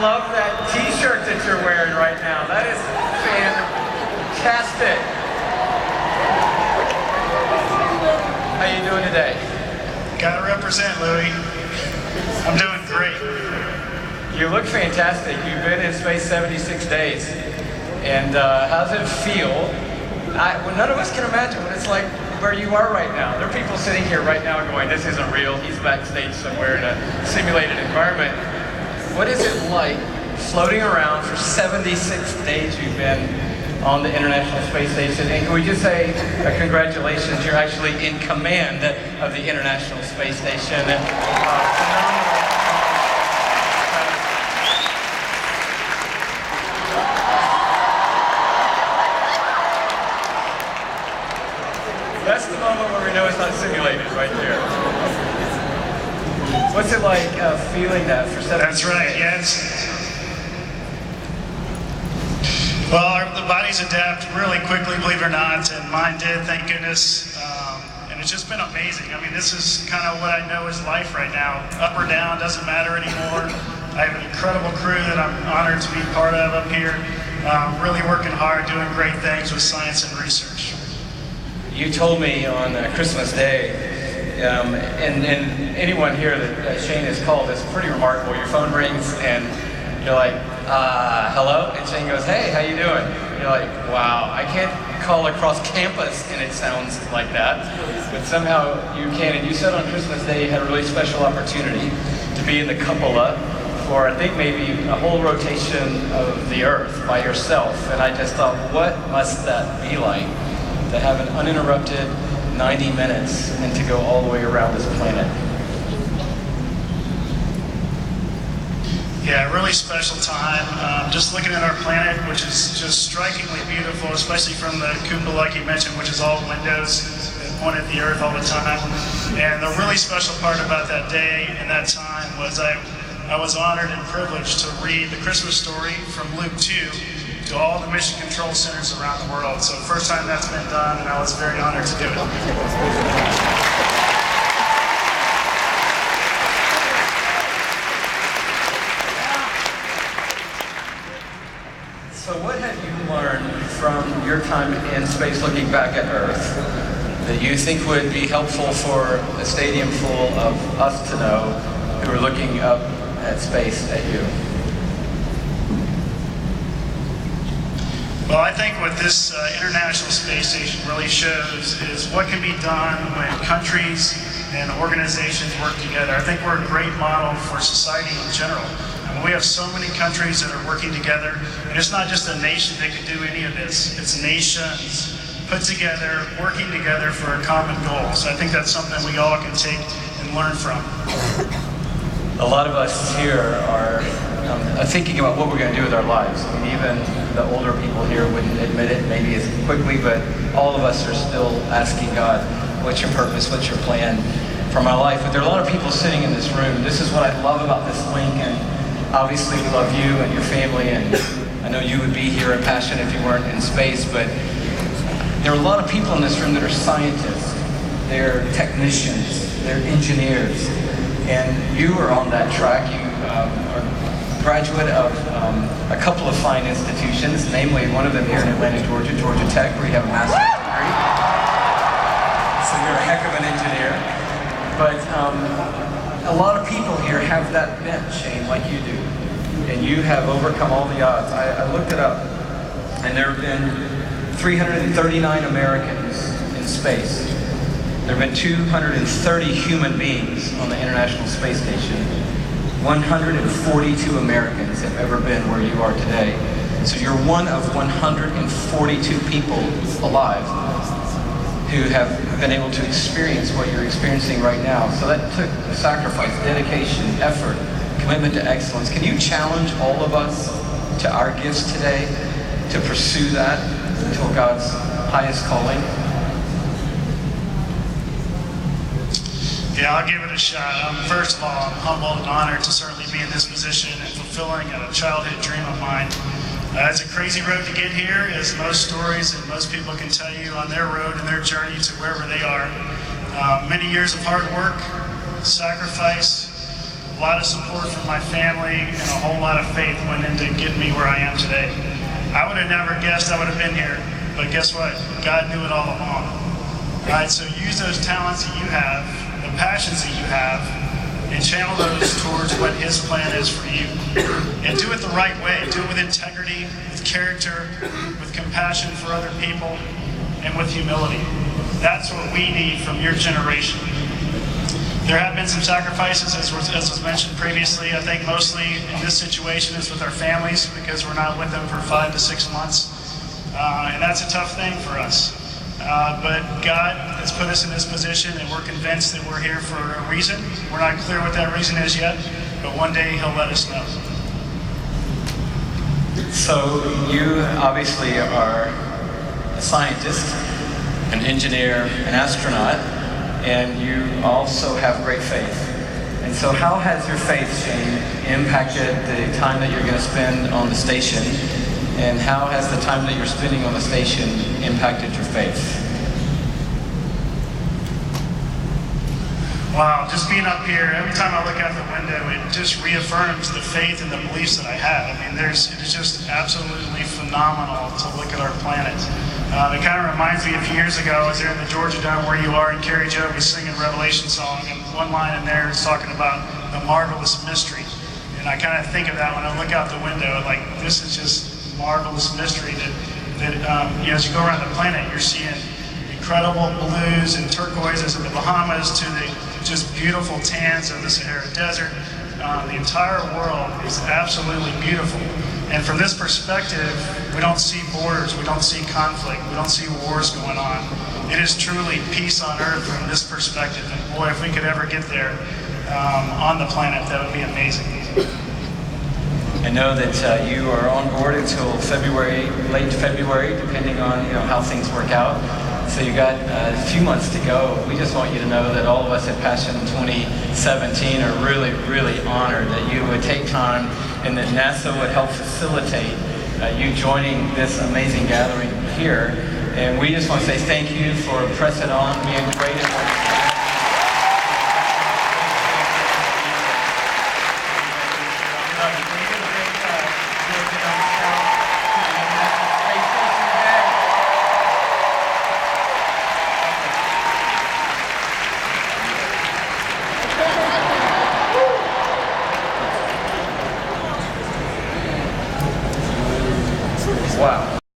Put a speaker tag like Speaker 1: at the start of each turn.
Speaker 1: love that t-shirt that you're wearing right now. That is fantastic. How you doing today?
Speaker 2: Gotta represent, Louie. I'm doing great.
Speaker 1: You look fantastic. You've been in space 76 days. And how does it feel? Well, none of us can imagine what it's like where you are right now. There are people sitting here right now going, this isn't real. He's backstage somewhere in a simulated environment. What is it like floating around for 76 days you've been on the International Space Station? And can we just say congratulations, you're actually in command of the International Space Station. Phenomenal. That's the moment where we know it's not simulated, right there. What's it like feeling that for 7
Speaker 2: That's right, yes. Well, the bodies adapt really quickly, believe it or not, and mine did, thank goodness. And it's just been amazing. I mean, this is kind of what I know is life right now. Up or down, doesn't matter anymore. I have an incredible crew that I'm honored to be part of up here. Really working hard, doing great things with science and research.
Speaker 1: You told me on Christmas Day, and anyone here that Shane has called, it's pretty remarkable. Your phone rings and you're like, hello? And Shane goes, hey, how you doing? You're like, wow, I can't call across campus and it sounds like that. But somehow you can. And you said on Christmas Day you had a really special opportunity to be in the cupola for, I think, maybe a whole rotation of the Earth by yourself. And I just thought, what must that be like? To have an uninterrupted 90 minutes and to go all the way around this planet.
Speaker 2: Yeah, really special time. Just looking at our planet, which is just strikingly beautiful, especially from the cupola, like you mentioned, which is all windows that point at the Earth all the time. And the really special part about that day and that time was I was honored and privileged to read the Christmas story from Luke 2 to all the mission control centers around the world. So first time that's been done, and I was very honored to do it.
Speaker 1: So what have you learned from your time in space looking back at Earth that you think would be helpful for a stadium full of us to know who are looking up at space at you?
Speaker 2: Well, I think what this International Space Station really shows is what can be done when countries and organizations work together. I think we're a great model for society in general. I mean, we have so many countries that are working together, and it's not just a nation that can do any of this. It's nations put together, working together for a common goal. So I think that's something we all can take and learn from.
Speaker 1: A lot of us here are thinking about what we're going to do with our lives. I mean, even the older people here wouldn't admit it maybe as quickly, but all of us are still asking God, what's your purpose, what's your plan for my life? But there are a lot of people sitting in this room. This is what I love about this link, and obviously we love you and your family, and I know you would be here in Passion if you weren't in space, but there are a lot of people in this room that are scientists, they're technicians, they're engineers, and you are on that track. You are graduate of a couple of fine institutions, namely one of them here in Atlanta, Georgia, Georgia Tech, where you have a master's degree. So you're a heck of an engineer. But a lot of people here have that bent, Shane, like you do. And you have overcome all the odds. I looked it up, and there have been 339 Americans in space. There have been 230 human beings on the International Space Station. 142 Americans have ever been where you are today. So you're one of 142 people alive who have been able to experience what you're experiencing right now. So that took sacrifice, dedication, effort, commitment to excellence. Can you challenge all of us to our gifts today to pursue that until God's highest calling?
Speaker 2: Yeah, I'll give it a shot. First of all, I'm humbled and honored to certainly be in this position and fulfilling a childhood dream of mine. It's a crazy road to get here, as most stories and most people can tell you on their road and their journey to wherever they are. Many years of hard work, sacrifice, a lot of support from my family, and a whole lot of faith went into getting me where I am today. I would have never guessed I would have been here, but guess what? God knew it all along. All right, so use those talents that you have, the passions that you have, and channel those towards what His plan is for you. And do it the right way. Do it with integrity, with character, with compassion for other people, and with humility. That's what we need from your generation. There have been some sacrifices, as was mentioned previously. I think mostly in this situation is with our families, because we're not with them for 5 to 6 months. And that's a tough thing for us. But God has put us in this position, and we're convinced that we're here for a reason. We're not clear what that reason is yet, but one day He'll let us know.
Speaker 1: So you obviously are a scientist, an engineer, an astronaut, and you also have great faith. And so how has your faith, Shane, impacted the time that you're going to spend on the station? And how has the time that you're spending on the station impacted your faith?
Speaker 2: Wow, just being up here, every time I look out the window, it just reaffirms the faith and the beliefs that I have. I mean, it is just absolutely phenomenal to look at our planet. It kind of reminds me a few years ago, I was there in the Georgia Dome where you are, and Carrie Joe was singing Revelation song, and one line in there is talking about the marvelous mystery. And I kind of think of that when I look out the window, like, this is just marvelous mystery that you know, as you go around the planet, you're seeing incredible blues and turquoises in the Bahamas to the just beautiful tans of the Sahara Desert. The entire world is absolutely beautiful. And from this perspective, we don't see borders, we don't see conflict, we don't see wars going on. It is truly peace on earth from this perspective. And boy, if we could ever get there on the planet, that would be amazing.
Speaker 1: I know that you are on board until February, late February, depending on how things work out. So you got a few months to go. We just want you to know that all of us at Passion 2017 are really, really honored that you would take time and that NASA would help facilitate you joining this amazing gathering here. And we just want to say thank you for pressing on, being great at